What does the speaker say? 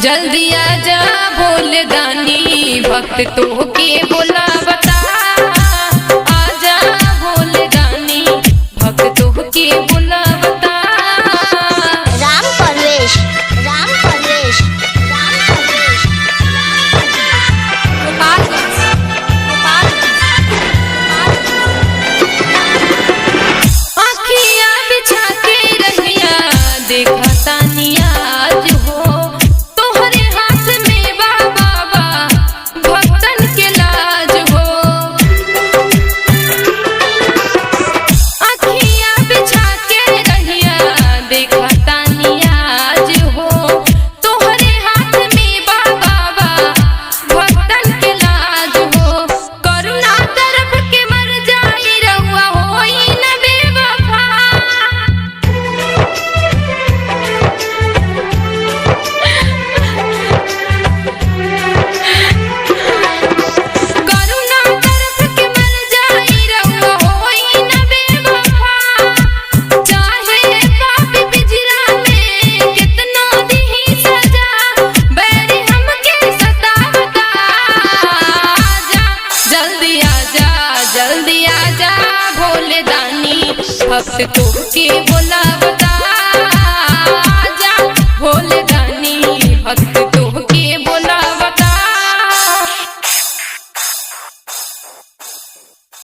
जल्दी आजा भोले दानी भक्त तो के बोला बता। आजा भोले दानी भक्त तो के बोला बता। राम परवेश, राम परवेश, राम परवेश, गोपालगंज, आँखियाँ बिछा के रहिया देखा तानिया आज हो। तोहरे हाथ में बाबा भक्तन के लाज हो। आँखियाँ बिछा के रहिया देखा तानिया आज हो। तोहरे हाथ में बाबा भक्तन के लाज हो। करुणा तरफ के मर जाई रहुआ होई न बेवफा। करुणा तरफ के मर जाई रहुआ होई न बेवफा। चाहे पापी पिंजरा में कितना दिही सजा बैरी हमके सतावता। आजा जल्दी आजा, जल्दी आजा भोले दानी भक्त तो के बोला